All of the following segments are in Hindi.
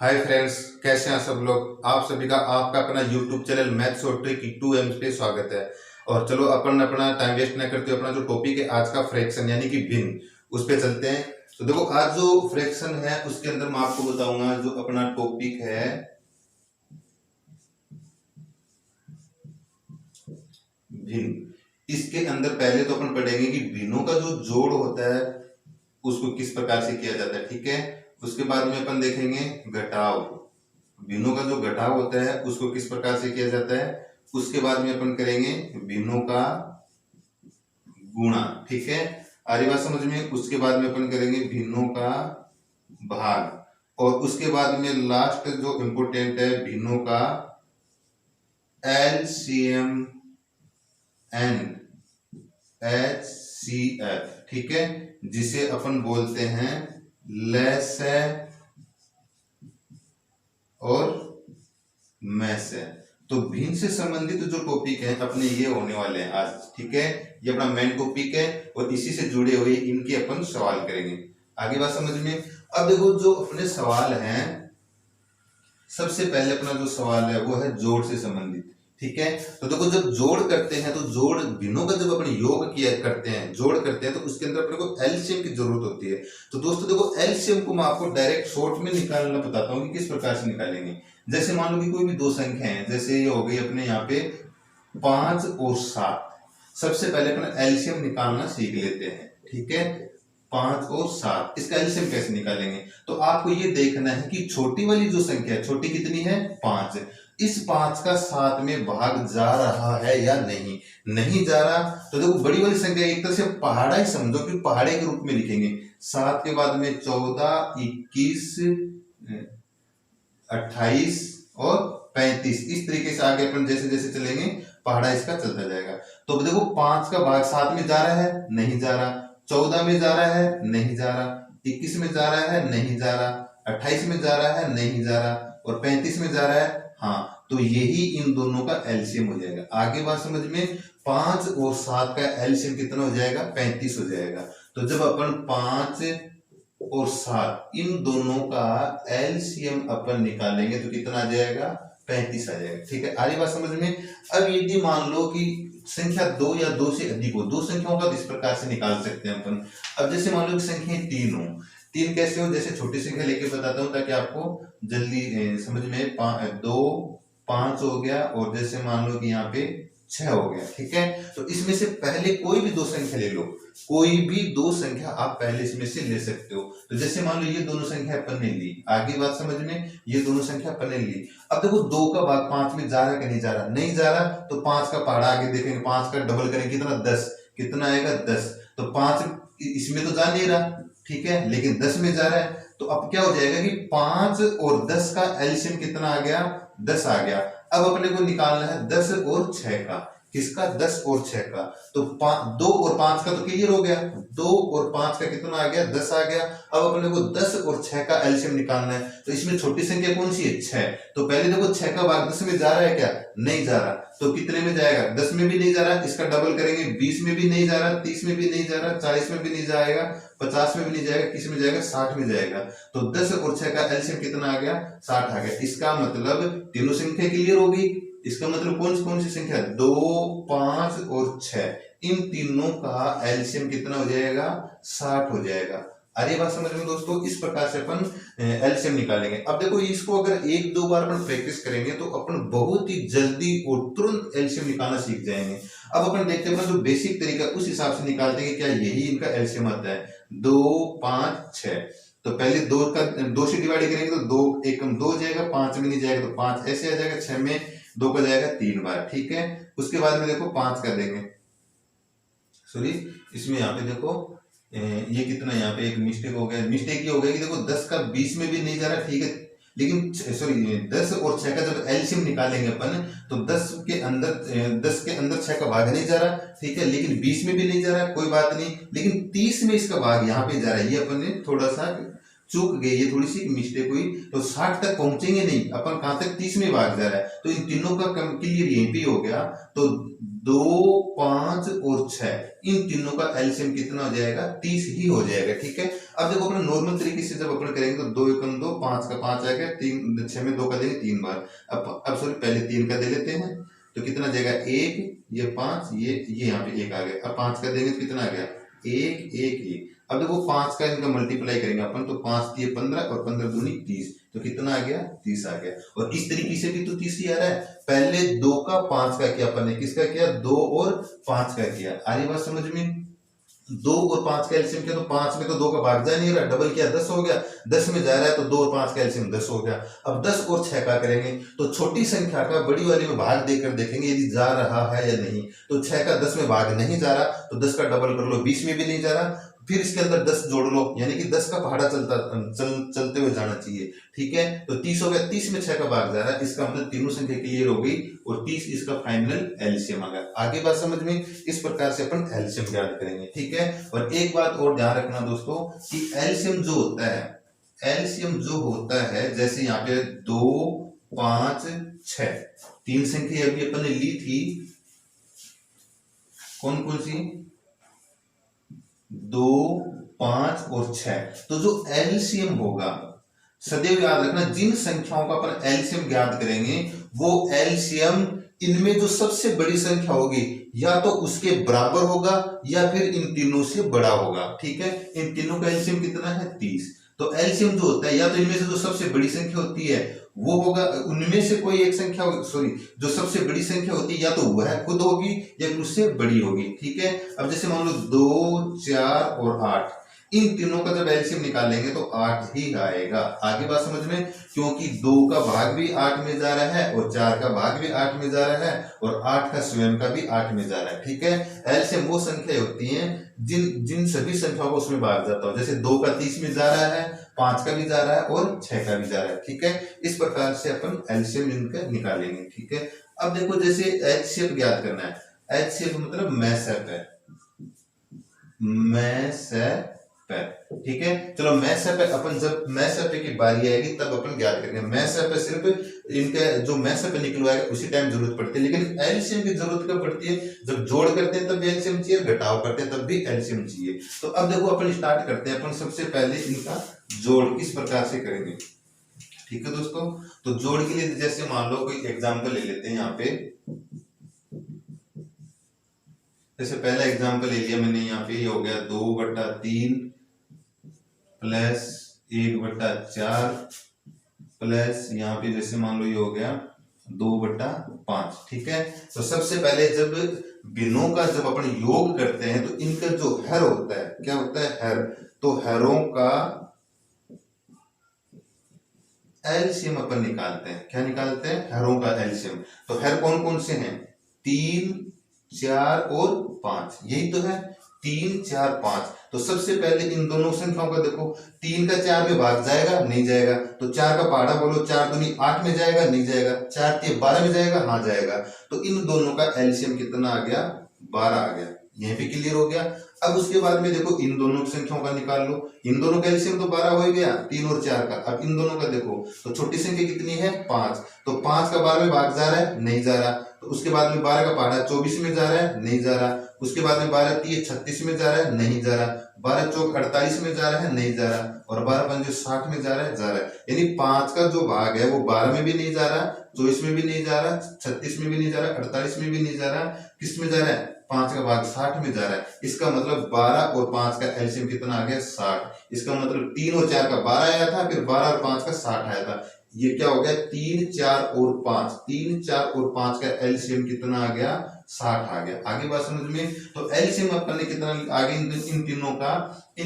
हाय फ्रेंड्स, कैसे हैं सब लोग। आप सभी का आपका अपना यूट्यूब चैनल मैथ्स और ट्रिक 2M पे स्वागत है। और चलो अपन अपना टाइम वेस्ट न करते हुए अपना जो टॉपिक है आज का फ्रैक्शन यानी कि भिन्न, उस पे चलते हैं। तो देखो, आज जो फ्रैक्शन है उसके अंदर मैं आपको बताऊंगा जो अपना टॉपिक है भिन्न। इसके अंदर पहले तो अपन पढ़ेंगे कि भिन्नों का जो जोड़ होता है उसको किस प्रकार से किया जाता है, ठीक है। उसके बाद में अपन देखेंगे घटाव, भिन्नों का जो घटाव होता है उसको किस प्रकार से किया जाता है। उसके बाद में अपन करेंगे भिन्नों का गुणा, ठीक है। आ रही बात समझ में। उसके बाद में अपन करेंगे भिन्नों का भाग, और उसके बाद में लास्ट जो इंपोर्टेंट है भिन्नों का एलसीएम एंड HCF, ठीक है, जिसे अपन बोलते हैं लैसे और मैसे। तो भिन्न से संबंधित जो टॉपिक है अपने ये होने वाले हैं आज, ठीक है। ये अपना मेन टॉपिक है और इसी से जुड़े हुए इनके अपन सवाल करेंगे। आगे बात समझ में। अब देखो, जो अपने सवाल हैं, सबसे पहले अपना जो सवाल है वो है जोड़ से संबंधित, ठीक है। तो देखो, जब जोड़ करते हैं तो जोड़ भिन्नों का जब अपन योग किया करते हैं, जोड़ करते हैं, तो उसके अंदर अपने को एलसीएम की जरूरत होती है। तो दोस्तों देखो, एलसीएम को मैं आपको डायरेक्ट शॉर्ट में निकालना बताता हूँ कि किस प्रकार से निकालेंगे। जैसे मान लो कि कोई भी दो संख्या है, जैसे ये हो गई अपने यहाँ पे 5 और 7। सबसे पहले अपना एलसीएम निकालना सीख लेते हैं, ठीक है। 5 और 7, इसका एलसीएम कैसे निकालेंगे। तो आपको ये देखना है कि छोटी वाली जो संख्या है, छोटी कितनी है 5, इस 5 का 7 में भाग जा रहा है या नहीं, नहीं जा रहा। तो देखो, बड़ी वाली संख्या एक तरह से पहाड़ा ही समझो कि पहाड़े के रूप में लिखेंगे। 7 के बाद में 14, 21, 28 और 35, इस तरीके से आगे अपन जैसे जैसे चलेंगे पहाड़ा इसका चलता जाएगा। तो देखो, 5 का भाग 7 में जा रहा है, नहीं जा रहा। 14 में जा रहा है, नहीं जा रहा। 21 में जा रहा है, नहीं जा रहा। 28 में जा रहा है, नहीं जा रहा। और 35 में जा रहा है, हाँ। तो यही इन दोनों का एलसीएम हो जाएगा। आगे बात समझ में। 5 और 7 का एलसीएम कितना हो जाएगा, 35 हो जाएगा। तो जब अपन 5 और 7 इन दोनों का एलसीएम अपन निकालेंगे तो कितना आ जाएगा, 35 आ जाएगा, ठीक है। आगे बात समझ में। अब यदि मान लो कि संख्या 2 या 2 से अधिक हो, दो संख्याओं का इस प्रकार से निकाल सकते हैं अपन। अब जैसे मान लो कि संख्या 3 हो, 3 कैसे हो, जैसे छोटी संख्या लेके बताता हूं ताकि आपको जल्दी समझ में। 2 5 हो गया, और जैसे मान लो कि यहाँ पे 6 हो गया, ठीक है। तो इसमें से पहले कोई भी दो संख्या ले लो, कोई भी दो संख्या आप पहले इसमें से ले सकते हो। तो जैसे मान लो ये दोनों संख्या अपन ने ली, आगे बात समझ में, ये दोनों संख्या अपन ने ली। अब देखो, 2 का भाग 5 में जा रहा है कि नहीं जा रहा, नहीं जा रहा। तो 5 का पहाड़ा आगे देखेंगे, 5 का डबल करेंगे कितना, 10, कितना आएगा 10। तो 5 इसमें तो जा नहीं रहा, ठीक है, लेकिन 10 में जा रहा है। तो अब क्या हो जाएगा कि 5 और 10 का एलसीएम कितना आ गया, 10 आ गया। अब अपने को निकालना है 10 और 6 का, किसका, 10 और 6 का। तो 2 और 5 का तो क्लियर हो गया, 2 और 5 का कितना आ गया, 10 आ गया। अब अपने को 10 और 6 का एलसीएम निकालना है। तो इसमें छोटी संख्या कौन सी है, 6। तो पहले देखो, 6 का भाग 10 में जा रहा है क्या, नहीं जा रहा। तो कितने में जाएगा, 10 में भी नहीं जा रहा, इसका डबल करेंगे, 20 में भी नहीं जा रहा, 30 में भी नहीं जा रहा, 40 में भी नहीं जाएगा, 50 में भी नहीं जाएगा, किस में जाएगा, 60 में जाएगा। तो 10 और 6 का एलसीएम कितना आ गया, 60 आ गया। इसका मतलब तीनों संख्या क्लियर होगी। इसका मतलब कौन कौन सी संख्या, 2, 5 और 6, इन तीनों का एलसीएम कितना हो जाएगा, 60 हो जाएगा। अरे बात समझ में दोस्तों, इस प्रकार से अपन एलसीएम निकालेंगे। अब देखो, इसको अगर 1-2 बार अपन प्रैक्टिस करेंगे तो अपन बहुत ही जल्दी और तुरंत एलसीएम निकालना सीख जाएंगे। अब अपन देखते हैं जो बेसिक तरीका, उस हिसाब से निकालते हैं कि क्या यही इनका एलसीएम आता है। 2, 5, 6। तो पहले 2 से डिवाइड करेंगे तो 2 एकम 2 जाएगा, 5 में नहीं जाएगा तो 5 ऐसे आ जाएगा, 6 में 2 का जाएगा 3 बार, ठीक है। उसके बाद में देखो 5 कर देंगे, सॉरी इसमें यहाँ पे देखो ये कितना, यहाँ पे एक मिस्टेक हो गया, मिस्टेक ये हो गया कि देखो 10 का 20 में भी नहीं जा रहा, ठीक है, लेकिन सॉरी 10 और 6 का जब एलसीएम निकालेंगे अपन तो 10 के अंदर 6 का भाग नहीं जा रहा, ठीक है, लेकिन 20 में भी नहीं जा रहा, कोई बात नहीं, लेकिन 30 में इसका भाग यहाँ पे जा रहा है। ये अपन ने थोड़ा सा चूक गई, ये थोड़ी सी मिस्टेक हुई। तो 60 तक पहुंचेंगे नहीं, अपन कहां तक, 30 में भाग जा रहा है। तो इन तीनों का क्लियर यहीं पे हो गया। तो 2, 5 और 6 इन तीनों का एलसीएम कितना हो जाएगा, 30 ही हो जाएगा, ठीक है। अब देखो अपने नॉर्मल तरीके से जब अपन करेंगे तो 2 एकम 2, 5 का 5 आ गया, 3 6 में 2 का देंगे 3 बार। अब सॉरी पहले 3 का दे लेते हैं तो कितना जाएगा 1, ये 5, ये यहाँ पे 1 आ गया। अब 5 का देंगे तो कितना आ गया 1 1 1। अब देखो 5 का इनका मल्टीप्लाई करेंगे अपन तो 5 दिए 15 और 15 दूनी 30, तो कितना आ गया 30 आ गया। और इस तरीके से भी तो 30 ही आ रहा है। पहले 2 का 5 का किया अपन ने, किसका किया 2 और 5 का किया। आ रही बात समझ में? 2 और 5 का एलसीएम किया तो 5 में तो 2 का भाग जा नहीं रहा, डबल किया 10 हो गया, 10 में जा रहा है तो 2 और 5 का एलसीएम 10 हो गया। अब 10 और 6 का करेंगे तो छोटी संख्या का बड़ी वाली में भाग देकर देखेंगे यदि जा रहा है या नहीं। तो 6 का 10 में भाग नहीं जा रहा तो 10 का डबल कर लो, 20 में भी नहीं जा रहा, फिर इसके अंदर 10 जोड़ लो, यानी कि 10 का पहाड़ा चलते हुए जाना चाहिए। ठीक है, तो 30 हो गया, 30 में 6 का भाग जा रहा है, इसका मतलब तीनों संख्या क्लियर हो गई और 30 इसका फाइनल एलसीएम आ गया। आगे बात समझ में? इस प्रकार से अपन एलसीएम ज्ञात करेंगे। ठीक है, और एक बात और ध्यान रखना दोस्तों कि एलसीएम जो होता है, एलसीएम जो होता है, जैसे यहाँ पे 2 5 6 तीन संख्या अभी अपन ने ली थी, कौन कौन सी 2 5 और 6। तो जो एलसीएम होगा, सदैव याद रखना जिन संख्याओं का अपन एलसीएम ज्ञात करेंगे वो एलसीएम इनमें जो सबसे बड़ी संख्या होगी या तो उसके बराबर होगा या फिर इन तीनों से बड़ा होगा। ठीक है, इन तीनों का एलसीएम कितना है 30। तो एलसीएम जो होता है या तो इनमें से जो सबसे बड़ी संख्या होती है वो होगा, उनमें से कोई एक संख्या, सॉरी जो सबसे बड़ी संख्या होती है या तो वह खुद होगी या फिर उससे बड़ी होगी। ठीक है, अब जैसे मान लो 2 4 और 8, इन तीनों का जब एलसीएम निकालेंगे तो 8 ही आएगा। आगे बात समझ में? क्योंकि 2 का भाग भी 8 में जा रहा है और 4 का भाग भी 8 में जा रहा है और 8 का स्वयं का भी 8 में जा रहा है। ठीक है, एलसीएम वो संख्या होती है जिन सभी संख्याओं को उसमें भाग जाता हो, जैसे 2 का 30 में जा रहा है, 5 का भी जा रहा है और 6 का भी जा रहा है। ठीक है, इस प्रकार से अपन एलसीएम इनका निकालेंगे। ठीक है, अब देखो जैसे एचसीएफ ज्ञात करना है, एचसीएफ मतलब मैसएफ है, मैसएफ। ठीक है, चलो मैसएफ अपन जब मैसएफ की बारी आएगी तब अपन ज्ञात करेंगे। मैसएफ सिर्फ इनका जो मैसएफ निकलवाएगा उसी टाइम जरूरत पड़ती है, लेकिन एलसीएम की जरूरत कब पड़ती है? जब जोड़ करते हैं तब भी एलसीएम चाहिए, घटाव करते हैं तब भी एलसीएम चाहिए। तो अब देखो अपन स्टार्ट करते हैं, अपन सबसे पहले इनका जोड़ किस प्रकार से करेंगे। ठीक है दोस्तों, तो जोड़ के लिए जैसे मान लो कोई एग्जाम्पल ले लेते हैं यहाँ पे, जैसे पहला एग्जाम्पल ले लिया मैंने, यहाँ पे ये हो गया 2/3 प्लस 1/4 प्लस यहाँ पे जैसे मान लो ये हो गया 2/5। ठीक है, तो सबसे पहले जब भिन्नों का जब अपन योग करते हैं तो इनका जो हर होता है, क्या होता है हर, तो हरों का एलसीएम अपन निकालते हैं। क्या निकालते हैं? हरों का एलसीएम। तो हर कौन कौन से हैं? 3 4 और 5, यही तो है 3 4 5। तो सबसे पहले इन दोनों संख्याओं का देखो, 3 का 4 में भाग जाएगा नहीं जाएगा, तो 4 का पहाड़ा बोलो, 4 दूनी 8 में जाएगा नहीं जाएगा, 4 3 12 में जाएगा हाँ जाएगा। तो इन दोनों का एलसीएम कितना आ गया 12 आ गया, यहीं पे क्लियर हो गया। अब उसके बाद में देखो इन दोनों संख्याओं का निकाल लो, इन दोनों का एलसीएम तो 12 हो गया, 3 और 4 का। अब इन दोनों का देखो तो छोटी संख्या कितनी है 5, तो 5 का 12 में भाग जा रहा है नहीं जा रहा, तो उसके बाद में 12 का पहाड़ा 24 में जा रहा है नहीं जा रहा, उसके बाद में 12 3 36 में जा रहा है नहीं जा रहा, 12 चौक 48 में जा रहा है नहीं जा रहा, और 12 पंजे 60 में जा रहा है। यानी 5 का जो भाग है वो 12 में भी नहीं जा रहा, 24 में भी नहीं जा रहा, 36 में भी नहीं जा रहा, 48 में भी नहीं जा रहा, किस में जा रहा है 5 का भाग 60 में जा रहा है। इसका मतलब 12 और 5 का एलसीएम कितना आ गया 60। इसका मतलब 3 और 4 का 12 आया था, फिर 12 और 5 का 60 आया था। ये क्या हो गया 3 4 और 5, 3 4 और 5 का एलसीएम कितना आ गया 60 आ गया। आगे बात समझ में? तो एलसीएम अपन ने कितना आगे इन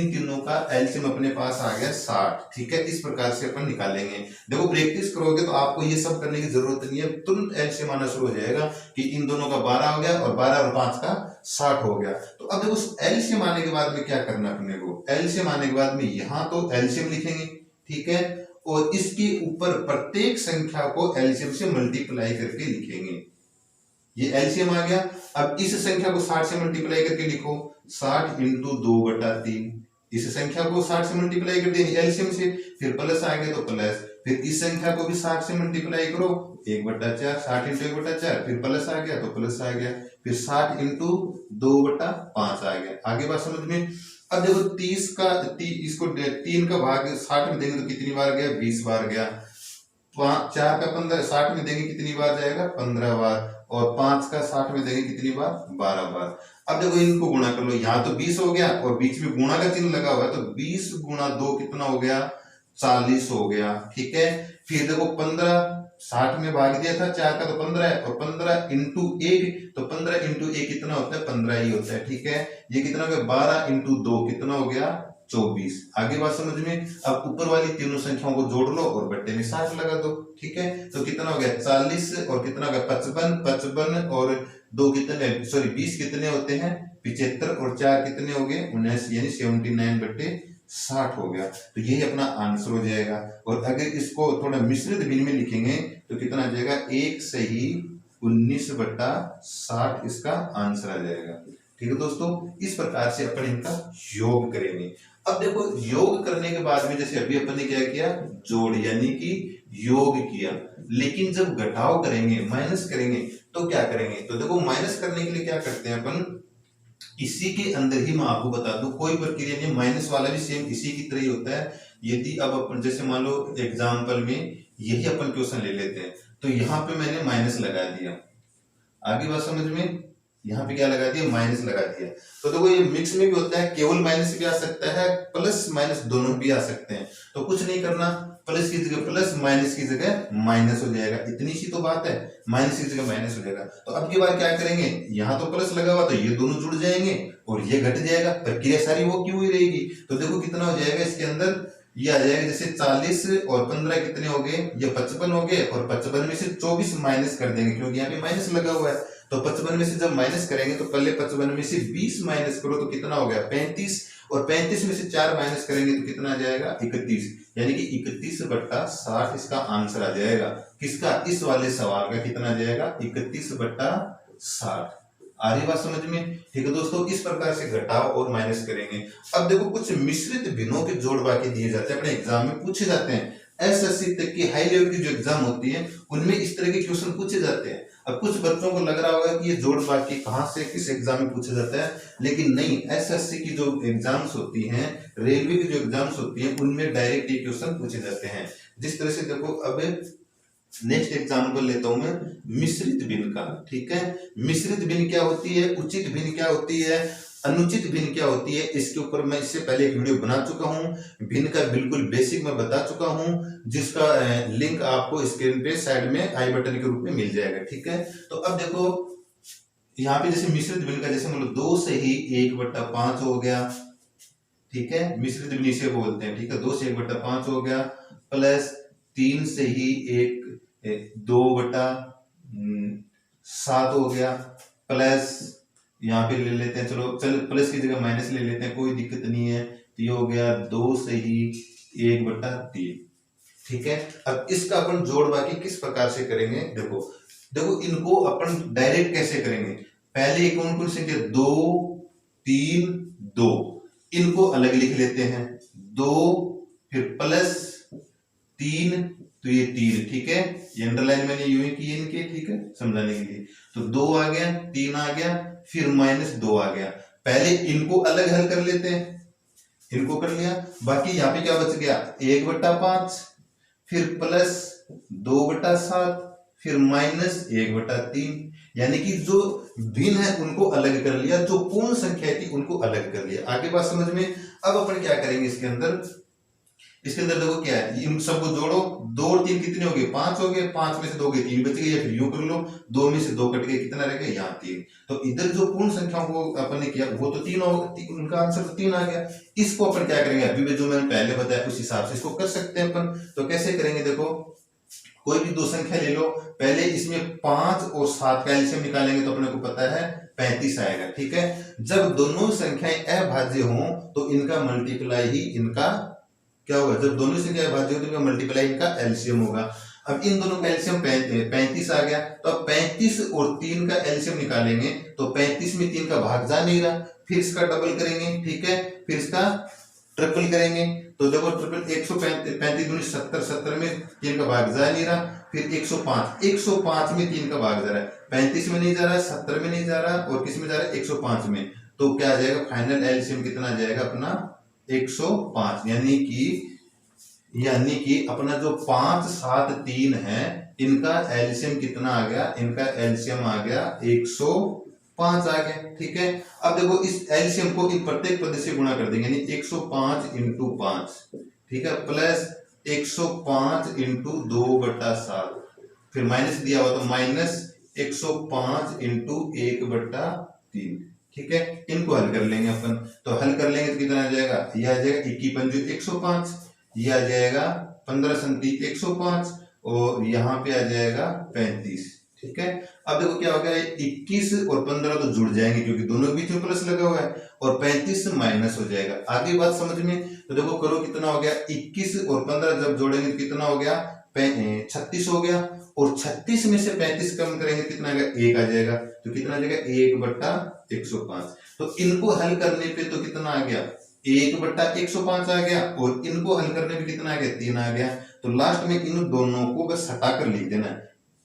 तीनों का एलसीएम अपने पास आ गया 60। ठीक है, इस प्रकार से अपन निकालेंगे। देखो प्रैक्टिस करोगे तो आपको ये सब करने की जरूरत नहीं है, तुरंत एलसीएम आना शुरू हो जाएगा कि इन दोनों का 12 हो गया और 12 और 5 का 60 हो गया। तो अब देखो एलसीएम आने के बाद में क्या करना अपने को, एलसीएम आने के बाद में यहाँ तो एलसीएम लिखेंगे। ठीक है, और इसके ऊपर प्रत्येक संख्या को एलसीएम से मल्टीप्लाई करके लिखेंगे। ये एलसीएम आ गया। अब इस संख्या को 60 से मल्टीप्लाई करके लिखो, 60 इंटू 2/3। इस संख्या को 60 से मल्टीप्लाई कर देंगे एलसीएम से, फिर प्लस आ गया तो प्लस, फिर इस संख्या को भी 60 से मल्टीप्लाई करो 1/4, 60 इंटू 1/4, फिर प्लस आ गया तो प्लस आ गया, फिर 60 इंटू 2/5 आ गया। आगे बात समझ में? अब देखो 30 का इसको 3 का भाग 60 में देंगे तो कितनी बार गया, 20 बार गया। 4 का 15 60 में देंगे कितनी बार जाएगा, 15 बार। और 5 का 60 में देंगे कितनी बार, 12 बार। अब देखो इनको गुणा कर लो, यहाँ तो 20 हो गया और बीच में गुणा का चिन्ह लगा हुआ है, तो 20 गुणा 2 कितना हो गया, 40 हो गया। ठीक है, फिर देखो 15 60 में भाग दिया था, 4 का तो 15 है, और 15 इंटू 1, तो 15 इंटू 1 कितना होता है, 15 ही होता है। ठीक है, ये कितना हो गया, 12 इंटू 2 कितना हो गया, 24। आगे बात समझ में। अब ऊपर वाली तीनों संख्याओं को जोड़ लो और बट्टे में 60 लगा दो। ठीक है, तो कितना हो गया, 40 और कितना हो गया, 55, 55 और 2 कितने, सॉरी 20 कितने होते हैं, 75, और 4 कितने हो गए, 79, यानी 79/60 हो गया। तो यही अपना आंसर हो जाएगा। और अगर इसको थोड़ा मिश्रित भिन्न में लिखेंगे तो कितना आ जाएगा, 1 सही 19/60 इसका आंसर आ जाएगा। ठीक है दोस्तों, इस प्रकार से अपन इनका योग करेंगे। अब देखो योग करने के बाद में जैसे अभी अपन ने क्या किया, जोड़ यानी कि योग किया, लेकिन जब घटाव करेंगे, माइनस करेंगे तो क्या करेंगे, तो देखो माइनस करने के लिए क्या करते हैं अपन, इसी के अंदर ही मैं आपको बता दूं, कोई प्रक्रिया नहीं, माइनस वाला भी सेम इसी की तरह ही होता है। यदि अब अपन जैसे मान लो एग्जाम्पल में यही अपन क्वेश्चन ले लेते हैं, तो यहाँ पे मैंने माइनस लगा दिया, आगे बात समझ में, यहाँ पे क्या लगा दिया, माइनस लगा दिया। तो देखो ये मिक्स में भी होता है, केवल माइनस भी आ सकता है, प्लस माइनस दोनों भी आ सकते हैं। तो कुछ नहीं करना, प्लस की जगह प्लस, माइनस की जगह माइनस हो जाएगा, इतनी सी तो बात है, माइनस की जगह माइनस हो जाएगा। तो अब की बार क्या करेंगे, यहाँ तो प्लस लगा हुआ तो ये दोनों जुड़ जाएंगे और ये घट जाएगा, प्रक्रिया सारी वो क्यों ही रहेगी। तो देखो कितना हो जाएगा इसके अंदर, ये आ जाएगा जैसे 40 और 15 कितने हो गए, ये 55 हो गए, और 55 में से 24 माइनस कर देंगे क्योंकि यहाँ पे माइनस लगा हुआ है। तो 55 में से जब माइनस करेंगे तो पहले 55 में से 20 माइनस करो तो कितना हो गया, 35, और 35 में से 4 माइनस करेंगे तो कितना आ जाएगा, 31, यानी कि 31/60 इसका आंसर आ जाएगा। किसका, इस वाले सवाल का कितना आ जाएगा, 31/60। आ रही बात समझ में। ठीक है दोस्तों, इस प्रकार से घटाव और माइनस करेंगे। अब देखो कुछ मिश्रित भिन्नों के जोड़ बाकी दिए जाते हैं, अपने एग्जाम में पूछे जाते हैं। एसएससी तक की हाई लेवल की जो एग्जाम होती है उनमें इस तरह के क्वेश्चन पूछे जाते हैं। अब कुछ बच्चों को लग रहा होगा कि ये जोड़ बाकी कहां से किस एग्जाम में पूछा जाता है, लेकिन नहीं, एसएससी की जो एग्जाम्स होती हैं, रेलवे की जो एग्जाम्स होती हैं, उनमें डायरेक्ट ये क्वेश्चन पूछे जाते हैं। जिस तरह से देखो, अब नेक्स्ट एग्जाम्पल लेता हूं मैं मिश्रित भिन्न का। ठीक है, मिश्रित भिन्न क्या होती है, उचित भिन्न क्या होती है, अनुचित भिन्न क्या होती है, इसके ऊपर मैं इससे पहले एक वीडियो बना चुका हूं। भिन्न का बिल्कुल बेसिक मैं बता चुका हूं, जिसका लिंक आपको स्क्रीन पे साइड में आई बटन के रूप में मिल जाएगा। ठीक है, तो अब देखो यहाँ पे जैसे मिश्रित भिन्न का, जैसे मतलब 2 से ही 1/5 हो गया। ठीक है, मिश्रित भिन्न इसे बोलते हैं। ठीक है, 2 से 1/5 हो गया, प्लस 3 से ही 2/7 हो गया, प्लस यहाँ पे ले लेते हैं, चल प्लस की जगह माइनस ले लेते हैं, कोई दिक्कत नहीं है। तो ये हो गया 2 से ही 1/3। ठीक है, अब इसका अपन जोड़ बाकी किस प्रकार से करेंगे, देखो देखो इनको अपन डायरेक्ट कैसे करेंगे। पहले कौन कौन से, 2 3 2, इनको अलग लिख लेते हैं, 2 फिर प्लस 3, तो ये 3। ठीक है, ये अंडरलाइन मैंने यूं ही किए इनके, ठीक है, समझाने के लिए। तो 2 आ गया, 3 आ गया, फिर -2 आ गया। पहले इनको अलग हल कर लेते हैं, इनको कर लिया, बाकी यहाँ पे क्या बच गया, 1/5, फिर प्लस 2/7, फिर -1/3, यानी कि जो भिन्न है उनको अलग कर लिया, जो पूर्ण संख्या थी उनको अलग कर लिया। आगे बात समझ में। अब अपन क्या करेंगे इसके अंदर, देखो क्या है, इन सबको जोड़ो, 2 और 3 कितने हो गए, 5 हो गए, 5 में से 2 गए, 3 बच गए, या फिर यूं कर लो, 2 में से 2 कट गए, कितना रह गया, यहाँ 3। तो इधर जो पूर्ण संख्याओं को अपन ने किया वो तो 3 होगा, उनका आंसर तो 3 आ गया। इसको अपन क्या करेंगे, अभी भी जो मैंने पहले बताया उस हिसाब से इसको कर सकते हैं अपन। तो कैसे करेंगे, देखो कोई भी 2 संख्या ले लो, पहले इसमें 5 और 7 का एलसीएम निकालेंगे तो अपने को पता है 35 आएगा। ठीक है, जब दोनों संख्याएं अभाज्य हों तो इनका मल्टीप्लाई ही इनका क्या होगा, जब दोनों संख्या अभाज्य हो तो इनका मल्टीप्लाई इनका एलसीएम होगा। अब इन दोनों का एलसीएम 35 आ गया, तो अब 35 और 3 का एलसीएम निकालेंगे तो 35 में 3 का भाग जा नहीं रहा, फिर इसका डबल करेंगे। ठीक है, फिर इसका ट्रिपल करेंगे, तो देखो ट्रिपल 135 दूनी 70, 70 में 3 का भाग जा नहीं रहा, फिर 105 में 3 का भाग जा रहा है, 35 में नहीं जा रहा, 70 में नहीं जा रहा, और किस में जा रहा है, 105 में। तो तो क्या आ जाएगा, फाइनल एलसीएम कितना आ जाएगा अपना 105, यानी कि अपना जो 5 7 3 है इनका एलसीएम कितना आ गया, इनका एलसीएम आ गया 105 आ गया। ठीक है, अब देखो इस एलसीएम को इन प्रत्येक पद से गुणा कर देंगे, यानी 105 इंटू 5, ठीक है, प्लस 105 इंटू 2/7, फिर माइनस दिया हुआ तो माइनस 105 इंटू 1/3। ठीक है, इनको हल कर लेंगे अपन, तो हल कर लेंगे तो कितना आ जाएगा, ये आ जाएगा 21 पंजे 105, ये आ जाएगा 15 संति 105 और यहाँ पे आ जाएगा 35। ठीक है, अब देखो क्या हो गया, 21 और 15 तो जुड़ जाएंगे क्योंकि दोनों के बीच में प्लस लगा हुआ है, और 35 से माइनस हो जाएगा। आगे बात समझ में, तो देखो करो कितना हो गया, 21 और 15 जब जोड़ेंगे तो कितना हो गया, 36 हो गया, और 36 में से 35 कम करेंगे कितना आ गया, 1 आ जाएगा, तो कितना आ जाएगा 1/105। तो इनको हल करने पे तो कितना आ गया, 1/105 आ गया, और इनको हल करने पे कितना आ गया, 3 आ गया। तो लास्ट में इन दोनों को बस हटाकर लिख देना,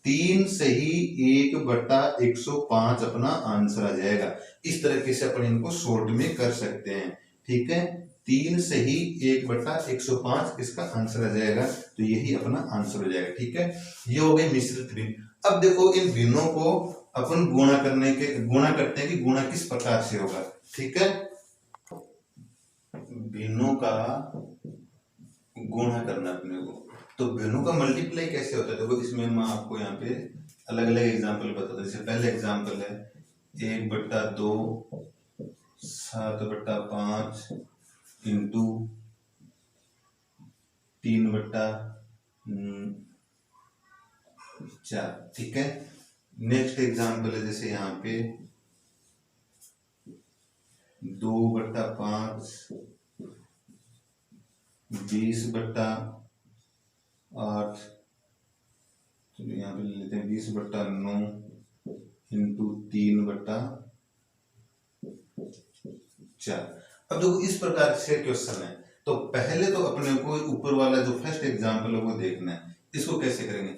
3 सही 1/105 अपना आंसर आ जाएगा। इस तरीके से अपन इनको शॉर्ट में कर सकते हैं। ठीक है, 3 सही 1/105 इसका आंसर आ जाएगा, तो यही अपना आंसर हो जाएगा। ठीक है, ये हो गए मिश्रित भिन्न। अब देखो इन भिन्नों को अपन गुणा करते हैं कि गुणा किस प्रकार से होगा। ठीक है, भिन्नों का गुणा करना अपने को, तो भिन्नों का मल्टीप्लाई कैसे होता है, देखो इसमें मैं आपको यहाँ पे अलग अलग एग्जाम्पल बताता हूँ। जैसे पहले एग्जाम्पल है 1/2 7/5 इंटू 3/4। ठीक है, नेक्स्ट एग्जाम्पल है जैसे यहाँ पे 2/5 20/8, चलो यहाँ पे ले लेते हैं 20/9 इंटू 3/4। अब देखो इस प्रकार से क्वेश्चन है, तो पहले तो अपने को ऊपर वाला जो फर्स्ट एग्जाम्पल है वो देखना है। इसको कैसे करेंगे,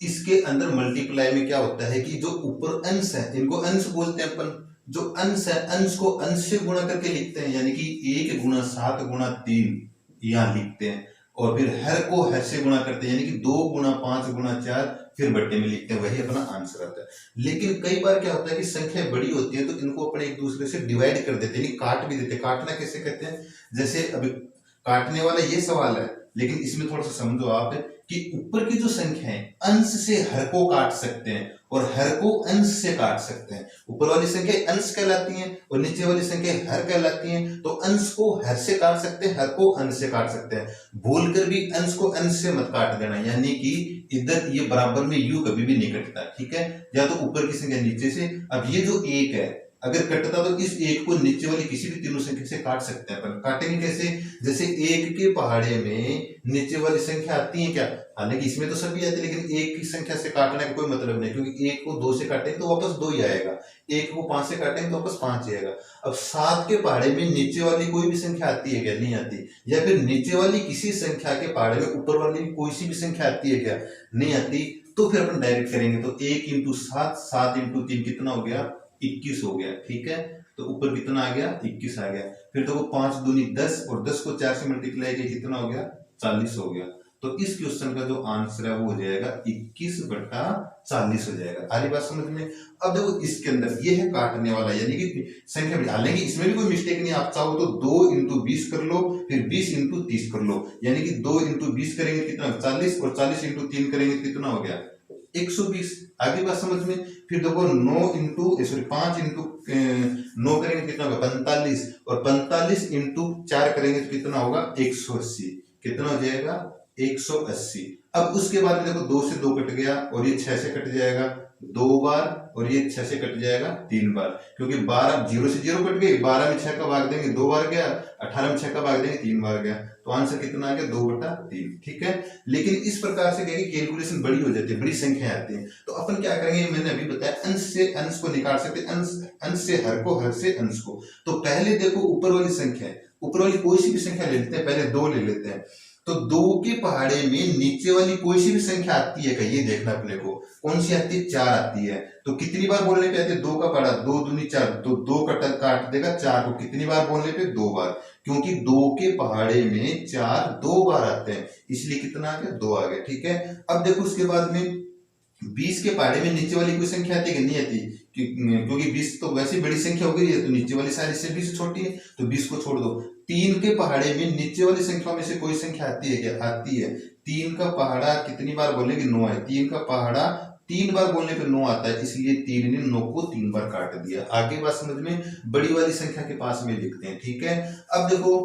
इसके अंदर मल्टीप्लाई में क्या होता है कि जो ऊपर अंश है इनको अंश बोलते हैं अपन, जो अंश है अंश को अंश से गुणा करके लिखते हैं, यानी कि 1 × 7 × 3 यहाँ लिखते हैं, और फिर हर को हर से गुणा करते हैं, यानी कि 2 × 5 × 4 फिर बट्टे में लिखते हैं, वही अपना आंसर आता है। लेकिन कई बार क्या होता है कि संख्या बड़ी होती है तो इनको अपने एक दूसरे से डिवाइड कर देते हैं, यानी काट भी देते हैं। काटना कैसे कहते हैं, जैसे अभी काटने वाला ये सवाल है, लेकिन इसमें थोड़ा सा समझो आप कि ऊपर की जो संख्या है अंश से हर को काट सकते हैं और हर को अंश से काट सकते हैं। ऊपर वाली संख्या अंश कहलाती हैं और नीचे वाली संख्या हर कहलाती हैं। तो अंश को हर से काट सकते हैं, हर को अंश से काट सकते हैं। भूलकर भी अंश को अंश से मत काट देना, यानी कि इधर ये बराबर में यू कभी भी नहीं कटता। ठीक है, या तो ऊपर की संख्या नीचे से, अब ये जो 1 है अगर कटता तो इस 1 को नीचे वाली किसी भी तीनों संख्या से काट सकते हैं। अपन काटेंगे कैसे, जैसे 1 के पहाड़े में नीचे वाली संख्या आती है क्या, हालांकि इसमें तो सभी आती है, लेकिन 1 की संख्या से काटने का कोई मतलब नहीं, क्योंकि 1 को 2 से काटेंगे तो वापस 2 ही आएगा, 1 को 5 से काटेंगे तो वापस 5 ही आएगा। अब 7 के पहाड़े में नीचे वाली कोई भी संख्या आती है क्या, नहीं आती। या फिर नीचे वाली किसी संख्या के पहाड़े में ऊपर वाली कोई सी भी संख्या आती है क्या, नहीं आती। तो फिर अपन डायरेक्ट करेंगे, तो 1 × 7 7 × 3 कितना हो गया, 21 हो गया। ठीक है, तो ऊपर कितना आ गया, 21 आ गया। फिर देखो 5 दूनी 10 और 10 को 4 से मल्टीप्लाई किया कितना हो गया, 40 हो गया। तो इस क्वेश्चन का जो आंसर है वो हो जाएगा 21/40 हो जाएगा। आ रही बात समझ में। अब देखो इसके अंदर ये है काटने वाला, यानी कि संख्या, हालांकि इसमें भी कोई मिस्टेक नहीं, आप चाहो तो 2 × 20 कर लो, फिर 20 × 30 कर लो, यानी कि 2 × 20 करेंगे कितना 40, और 40 × 3 करेंगे कितना हो गया 120। आगे बात समझ में। फिर देखो 5 × 9 करेंगे कितना होगा 45, और 45 × 4 करेंगे तो कितना होगा 180। कितना हो जाएगा 180। अब उसके बाद देखो 2 से 2 कट गया, और ये 6 से कट जाएगा 2 बार, और ये 6 से कट जाएगा 3 बार, क्योंकि 12 0 से 0 कट गई, 12 में 6 का भाग देंगे 2 बार गया, 18 में 6 का भाग देंगे 3 बार गया। तो तो आंसर कितना आ गया 2/3। ठीक है, लेकिन इस प्रकार से कैलकुलेशन बड़ी हो जाती है, बड़ी संख्या आती है, तो अपन क्या करेंगे, मैंने अभी बताया अंश से अंश को निकाल सकते हैं, अंश से हर को, हर से अंश को। तो पहले देखो ऊपर वाली संख्या है, ऊपर वाली कोई सी भी संख्या ले लेते हैं, पहले 2 ले लेते हैं। तो 2 के पहाड़े में नीचे वाली कोई सी भी संख्या आती है क्या, ये देखना अपने को। कौन सी आती है, 4 आती है। तो कितनी बार बोलने पे आती है, 2 का पहाड़ा, 2 दूनी 4, तो 2 काट देगा 4 को, कितनी बार बोलने पे, 2 बार, क्योंकि 2 के पहाड़े में 4 2 बार आते हैं, इसलिए कितना आ गया, 2 आ गया। ठीक है, अब देखो उसके बाद में 20 के पहाड़े में नीचे वाली कोई संख्या आती है कि नहीं आती, क्योंकि 20 तो वैसे बड़ी संख्या हो गई है, तो नीचे वाली सारी से 20 छोटी है, तो 20 को छोड़ दो। 3 के पहाड़े में नीचे वाली संख्या में से कोई संख्या आती है क्या, आती है। 3 का पहाड़ा कितनी बार बोलेंगे, 9 है। 3 का पहाड़ा 3 बार बोलने पे 9 आता है, इसलिए 3 ने 9 को 3 बार काट दिया। आगे बात समझ में, बड़ी वाली संख्या के पास में लिखते हैं। ठीक है, अब देखो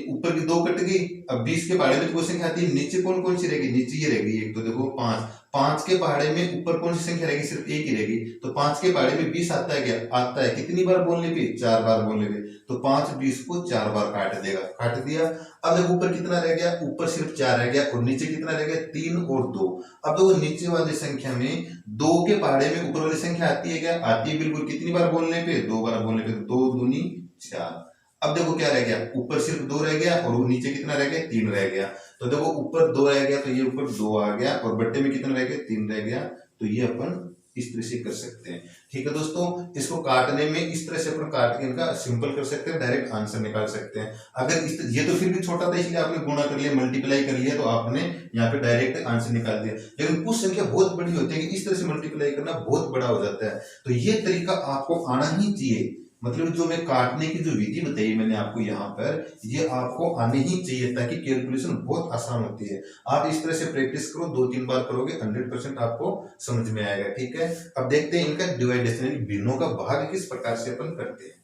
ऊपर की 2 कट गई, अब 20 के पहाड़े में कोई संख्या आती है, नीचे कौन कौन सी रहेगी, नीचे ये रहेगी एक, तो देखो 5। 5 के पहाड़े में ऊपर कौन सी संख्या रहेगी, सिर्फ एक ही रहेगी, तो 5 के पहाड़े में 20 आता है क्या, आता है, कितनी बार बोलने पे, 4 बार बोलने पे, तो 5 20 को 4 बार काट देगा, काट दिया। अब देखो ऊपर कितना रह गया, ऊपर सिर्फ 4 रह गया, और नीचे कितना रह गया, 3 और 2। अब देखो नीचे वाली संख्या में 2 के पहाड़े में ऊपर वाली संख्या आती है क्या, आती है बिल्कुल, कितनी बार बोलने पे, 2 बार बोलने पे, 2 दूनी 4। अब देखो क्या रह गया, ऊपर सिर्फ 2 रह गया, और नीचे कितना रह गया, 3 रह गया। तो देखो ऊपर 2 रह गया, तो ये ऊपर 2 आ गया, और बट्टे में कितना रह गया, 3 रह गया। तो ये अपन इस तरह से कर सकते हैं। ठीक है दोस्तों, इसको काटने में इस तरह से अपन काट के इनका सिंपल कर सकते हैं, डायरेक्ट आंसर निकाल सकते हैं। अगर ये तो फिर भी छोटा था, इसलिए आपने गुणा कर लिया, मल्टीप्लाई कर लिया, तो आपने यहाँ पे डायरेक्ट आंसर निकाल दिया। लेकिन कुछ संख्या बहुत बड़ी होती है कि इस तरह से मल्टीप्लाई करना बहुत बड़ा हो जाता है, तो ये तरीका आपको आना ही चाहिए। मतलब जो मैं काटने की जो विधि बताई मैंने आपको यहाँ पर, ये आपको आनी ही चाहिए, ताकि कैलकुलेशन बहुत आसान होती है। आप इस तरह से प्रैक्टिस करो, 2-3 बार करोगे, 100% आपको समझ में आएगा। ठीक है, अब देखते हैं इनका डिवाइडेशन, भिन्नों का भाग किस प्रकार से अपन करते हैं।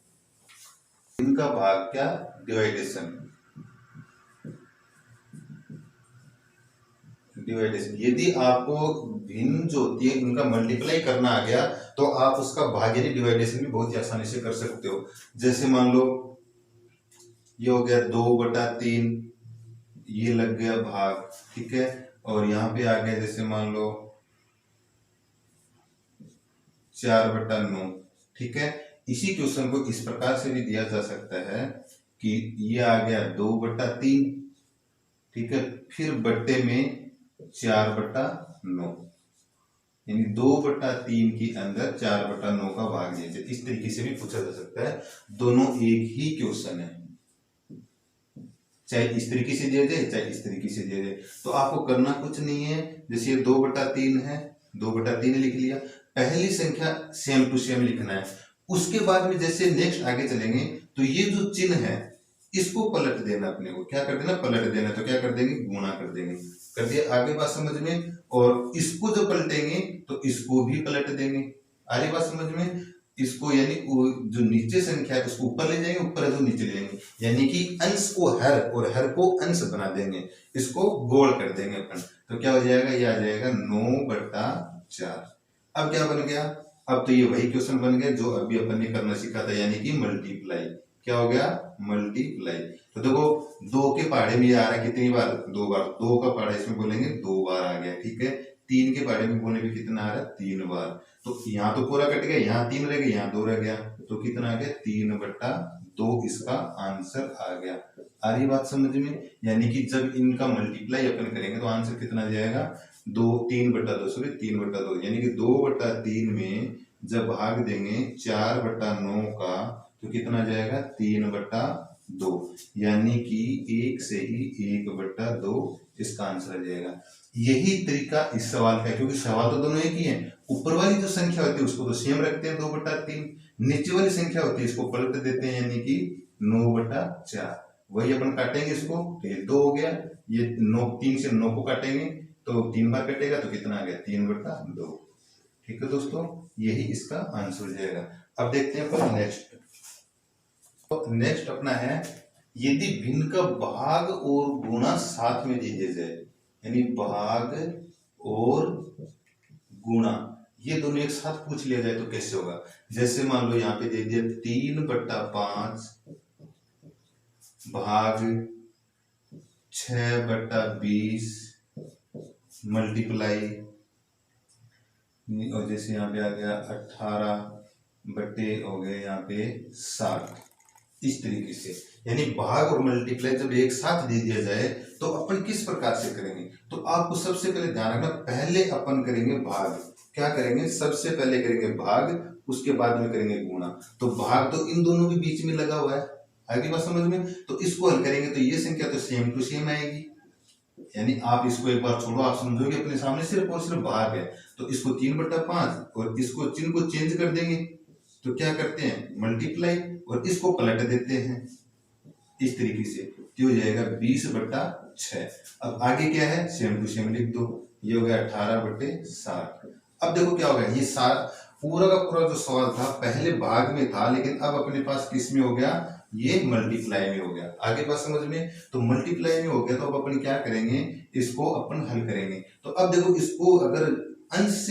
इनका भाग क्या, डिवाइडेशन। डिवाइडेशन, यदि आपको भिन्न जो होती है उनका मल्टीप्लाई करना आ गया, तो आप उसका भाग यानी डिवाइडेशन भी बहुत ही आसानी से कर सकते हो। जैसे मान लो ये हो गया 2/3, ये लग गया भाग। ठीक है, और यहाँ पे आ गया, जैसे मान लो 4/9। ठीक है, इसी क्वेश्चन को इस प्रकार से भी दिया जा सकता है कि ये आ गया 2/3, ठीक है, फिर बट्टे में 4/9, यानी 2/3 के अंदर 4/9 का भाग दीजिए। इस तरीके से भी पूछा जा सकता है, दोनों एक ही क्वेश्चन है, चाहे इस तरीके से दिया जाए चाहे इस तरीके से दिया जाए। तो आपको करना कुछ नहीं है, जैसे ये 2/3 है, 2/3 लिख लिया, पहली संख्या सेम टू सेम लिखना है। उसके बाद में जैसे नेक्स्ट आगे चलेंगे, तो ये जो चिन्ह है इसको पलट देना, अपने को क्या कर देना, पलट देना। तो क्या कर देंगे, गुणा कर देंगे, कर दिया। आगे बात समझ में, और इसको जो पलटेंगे तो इसको भी पलट देंगे। आगे बात समझ में, इसको यानी जो नीचे संख्या है उसको ऊपर ले जाएंगे, ऊपर है तो नीचे ले जाएंगे, यानी कि अंश को हर और हर को अंश बना देंगे, इसको गोल कर देंगे अपन। तो क्या हो जाएगा, ये आ जाएगा 9/4। अब क्या बन गया, अब तो ये वही क्वेश्चन बन गया जो अभी अपन ने करना सीखा था, यानी कि मल्टीप्लाई। क्या हो गया, मल्टीप्लाई। तो देखो 2 के पहाड़े में ये आ रहा है कितनी बार, 2 बार, 2 का पहाड़ा इसमें बोलेंगे 2 बार आ गया। ठीक है, 3 के पहाड़े में बोलने पे कितना आ रहा है, 3 बार। तो यहाँ तो पूरा कट गया, यहाँ 3 रह गया, यहाँ 2 रह गया, तो कितना आ गया, 3/2 इसका आंसर आ गया। आ रही बात समझ में, यानी कि जब इनका मल्टीप्लाई अपन करेंगे तो आंसर कितना जाएगा, 3/2, यानी कि 2/3 में जब भाग देंगे 4/9 का, तो कितना जाएगा, 3/2, यानी कि 1 से ही 1/2 इसका आंसर आ जाएगा। यही तरीका इस सवाल का है, क्योंकि सवाल तो दोनों एक ही है। ऊपर वाली जो संख्या होती है उसको तो सेम रखते हैं 2/3, नीचे वाली संख्या होती है इसको पलट देते हैं, यानी कि 9/4। वही अपन काटेंगे इसको, तो ये 2 हो गया, ये 9, 3 से 9 को काटेंगे तो 3 बार कटेगा, तो कितना आ गया, 3/2। ठीक है दोस्तों, यही इसका आंसर हो जाएगा। अब देखते हैं अपन नेक्स्ट। तो नेक्स्ट अपना है, यदि भिन्न का भाग और गुणा साथ में दे दिया जाए, यानी भाग और गुणा ये दोनों एक साथ पूछ लिया जाए तो कैसे होगा। जैसे मान लो यहाँ पे दे दिया 3/5 भाग 6/20 मल्टीप्लाई, और जैसे यहाँ पे आ गया 18 बटे हो गए यहाँ पे 60। इस तरीके से, यानी भाग और मल्टीप्लाई जब एक साथ दे दिया जाए तो अपन किस प्रकार से करेंगे। तो आपको सबसे पहले ध्यान रखना, पहले अपन करेंगे भाग। क्या करेंगे, सबसे पहले करेंगे भाग, उसके बाद में करेंगे गुणा। तो भाग तो इन दोनों के बीच में लगा हुआ है, आगे बात समझ में। तो इसको हल करेंगे तो ये संख्या तो सेम टू सेम आएगी, यानी आप इसको एक बार छोड़ो, आप समझोगे अपने सामने सिर्फ और सिर्फ भाग है। तो इसको 3/5 और इसको चिन्ह को चेंज कर देंगे, तो क्या करते हैं मल्टीप्लाई, और इसको पलट देते हैं इस तरीके से, तो हो जाएगा 20/6। अब आगे क्या है, सेम टू सेम लिख दो, ये हो गया 18/60। अब देखो क्या हो गया, ये पूरा का पूरा जो सवाल था पहले भाग में था, लेकिन अब अपने पास किस में हो गया, ये मल्टीप्लाई में हो गया। आगे बात समझ में। तो मल्टीप्लाई में हो गया, तो अब अपन क्या करेंगे, इसको अपन हल करेंगे। तो अब देखो, इसको अगर अंश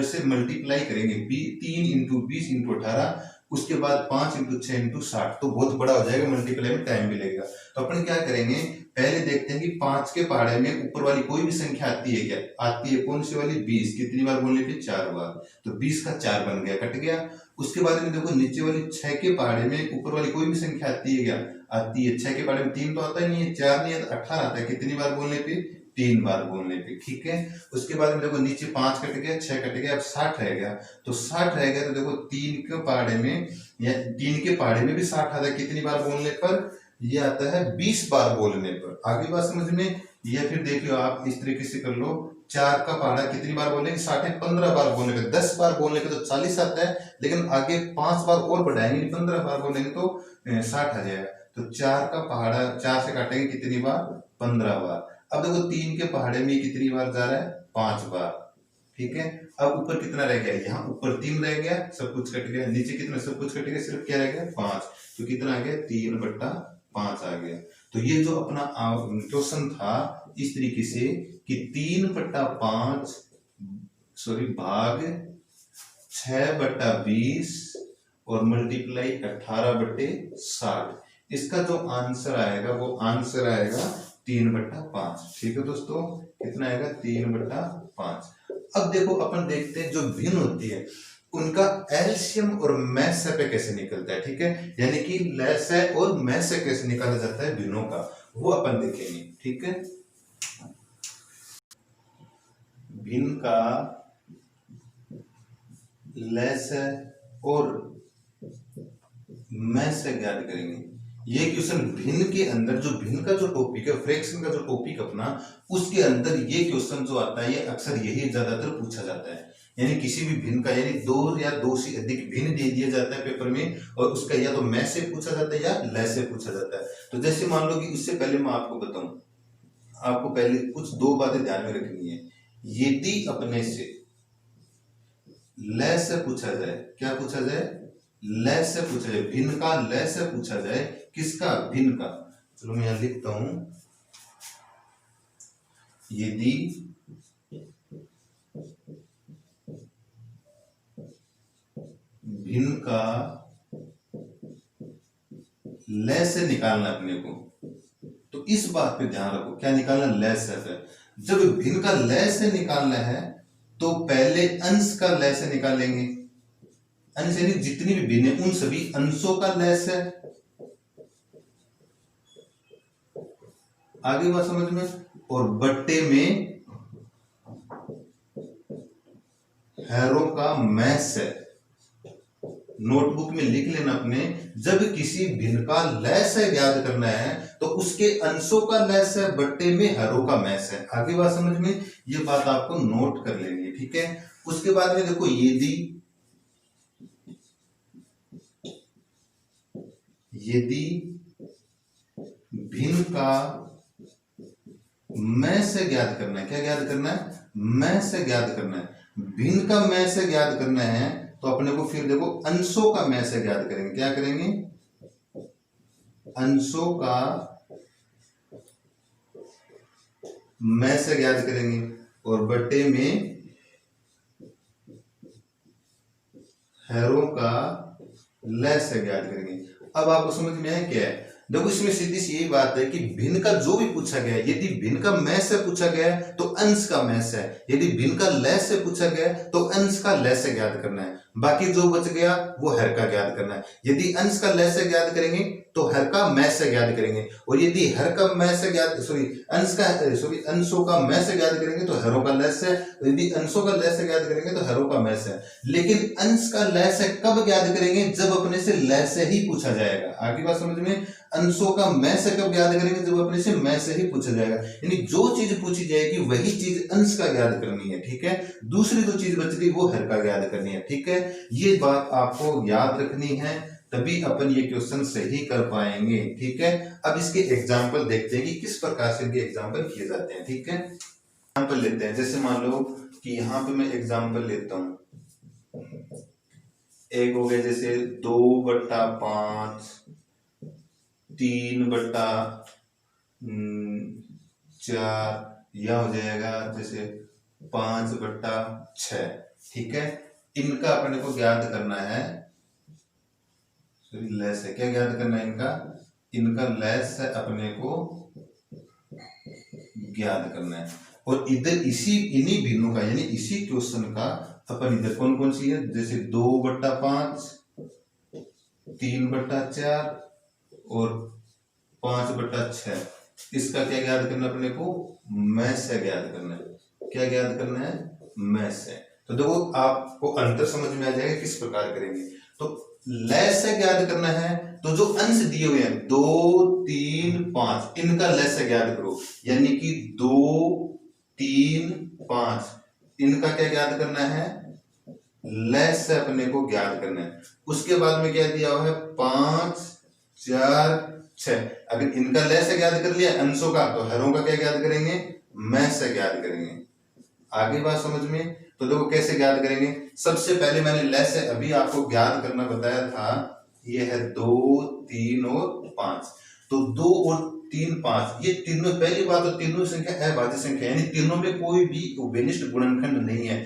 से मल्टीप्लाई करेंगे, 3 × 20 × 18, उसके बाद 5 × 6 × 60, तो बहुत बड़ा हो जाएगा, मल्टीप्लाई में टाइम भी लगेगा। तो अपन क्या करेंगे, पहले देखते हैं कि 5 के पहाड़े में ऊपर वाली कोई भी संख्या आती है क्या, आती है कौन सी वाली, 20। कितनी बार बोलने पे, 4 बार, तो 20 का 4 बन गया, कट गया। उसके बाद में देखो नीचे वाली 6 के पहाड़े में ऊपर वाली कोई भी संख्या आती है क्या, आती है। 6 के पहाड़े में 3 तो आता ही नहीं है, 4 नहीं है, तो 18 आता है। कितनी बार बोलने पे, 3 बार बोलने पे, ठीक है। उसके बाद में देखो नीचे 5 कट गया, 6 कट गया, अब 60 रह गया। तो 60 रह गया, तो देखो 3 के पहाड़े में, या 3 के पहाड़े में भी 60 आता है। कितनी बार बोलने पर, ये आता है 20 बार बोलने पर। आगे बात समझ में। या फिर देख लो आप इस तरीके से कर लो, 4 का पहाड़ा कितनी बार बोलेंगे, 60 है, 15 बार बोलने पे, 10 बार बोलने पे तो 40 आता है, लेकिन आगे 5 बार और बढ़ाएंगे, 15 बार बोलेंगे तो 60 आ जाएगा। तो 4 का पहाड़ा 4 से काटेंगे कितनी बार, 15 बार। अब देखो 3 के पहाड़े में कितनी बार जा रहा है, 5 बार, ठीक है। अब ऊपर कितना रह गया, यहाँ ऊपर 3 रह गया, सब कुछ कट गया। नीचे कितना, सब कुछ कट गया, सिर्फ क्या रह गया, 5। तो कितना आ गया, 3/5 आ गया। तो ये जो अपना क्वेश्चन था इस तरीके से कि 3/5 भाग 6/20 और मल्टीप्लाई 18/60, इसका जो आंसर आएगा वो आंसर आएगा 3/5। ठीक है दोस्तों, कितना आएगा, 3/5। अब देखो अपन देखते हैं जो भिन्न होती है उनका एलसीएम और मैसेप कैसे निकलता है, ठीक है। यानी कि लैसे और मैसे कैसे निकाला जाता है भिन्नों का, वो अपन देखेंगे, ठीक है। भिन्न का लैसे और मैसे ज्ञात करेंगे। ये क्वेश्चन भिन्न के अंदर, जो भिन्न का जो टॉपिक है, फ्रैक्शन का जो टॉपिक अपना, उसके अंदर ये क्वेश्चन जो आता है, ये अक्सर यही ज्यादातर पूछा जाता है। यानी किसी भी भिन्न का, यानी 2 या 2 से अधिक भिन्न दे दिया जाता है पेपर में, और उसका या तो मैं से पूछा जाता है या लय से पूछा जाता है। तो जैसे मान लो कि इससे पहले मैं आपको बताऊं, आपको पहले कुछ 2 बातें ध्यान में रखनी है। यदि अपने से लय से पूछा जाए, क्या पूछा जाए, लय से पूछा जाए, भिन्न का लय से पूछा जाए, किसका, भिन्न का। चलो मैं यहां लिखता हूं, यदि भिन्न का लय से निकालना अपने को, तो इस बात पे ध्यान रखो, क्या निकालना, लय से। जब भिन्न का लय से निकालना है तो पहले अंश का लय से निकालेंगे। अंश यानी जितनी भी भिन्न है उन सभी अंशों का लय से। आगे बात समझ में। और बट्टे में हैरों का मैं से। नोटबुक में लिख लेना अपने, जब किसी भिन्न का लय से ज्ञात करना है तो उसके अंशों का लय से, बट्टे में हैरों का मैं से। आगे बात समझ में, ये बात आपको नोट कर लेनी है, ठीक है। उसके बाद में देखो, यदि भिन्न का मैं से ज्ञात करना है, क्या ज्ञात करना है, मैं से ज्ञात करना है। भिन्न का मैं से ज्ञात करना है तो अपने को फिर देखो अंशों का मैं से ज्ञात करेंगे। क्या करेंगे, अंशों का मैं से ज्ञात करेंगे, और बट्टे में हैरों का लय से ज्ञात करेंगे। अब आपको समझ में आया क्या है, देखो इसमें सीधी सी यही बात है कि भिन्न का जो भी पूछा गया है, यदि भिन्न का मैं से पूछा गया है तो अंश का मैं से है, यदि भिन्न का लय से पूछा गया है तो अंश का लय से ज्ञात करना है, बाकी जो बच गया वो हर का ज्ञात करना है। यदि अंश का लय से ज्ञात करेंगे तो हर का मैं से ज्ञात करेंगे, और यदि हर का मैं से ज्ञात अंशों का मैं से ज्ञात करेंगे तो हरों का लय से, यदि अंशों का लय से ज्ञात करेंगे तो हरों का मैं से। लेकिन अंश का लय से कब ज्ञात करेंगे? जब अपने से लय से ही पूछा जाएगा। आगे बात समझ में? अंशों का मैं से कब ज्ञात करेंगे? जब अपने से मैं से ही पूछा जाएगा, यानी जो चीज पूछी जाएगी वही चीज अंश का ज्ञात करनी है, ठीक है। दूसरी जो चीज बच गई वो हर का ज्ञात करनी है, ठीक है। ये बात आपको याद रखनी है, तभी अपन ये क्वेश्चन सही कर पाएंगे, ठीक है। अब इसके एग्जाम्पल देखते हैं कि किस प्रकार से इनके एग्जाम्पल किए जाते हैं, ठीक है। एग्जाम्पल लेते हैं, जैसे मान लो कि यहाँ पे मैं एग्जाम्पल लेता हूं। एक हो गया जैसे 2/5, 3/4, यह हो जाएगा जैसे 5/6, ठीक है। इनका अपने को ज्ञात करना है, लैस है, क्या ज्ञात करना है इनका लैस है अपने को ज्ञात करना है। और इधर इन्हीं भिन्नों का, यानी इसी क्वेश्चन का अपन इधर कौन कौन सी है, जैसे 2/5, 3/4 और 5/6, इसका क्या ज्ञात करना अपने को? मैं से ज्ञात करना है। क्या ज्ञात करना है? मैं से। तो देखो आपको अंतर समझ में आ जाएगा किस प्रकार करेंगे। तो लय से ज्ञात करना है तो जो अंश दिए हुए हैं 2, 3, 5, इनका लय से ज्ञात करो, यानी कि 2, 3, 5, इनका क्या ज्ञात करना है? लय से अपने को ज्ञात करना है। उसके बाद में क्या दिया हुआ है? 5, 4, 6। अगर इनका लय से ज्ञात कर लिया अंशों का, तो हरों का क्या ज्ञात करेंगे? मैं से ज्ञात करेंगे। आगे बात समझ में? तो देखो कैसे ज्ञात करेंगे। सबसे पहले मैंने लय से अभी आपको ज्ञात करना बताया था, ये है 2, 3 और 5। तो 2 और 3, 5 ये तीनों, पहली बात तो तीनों संख्या अभाज्य संख्या, यानी तीनों में कोई भी उभयनिष्ठ गुणनखंड नहीं है।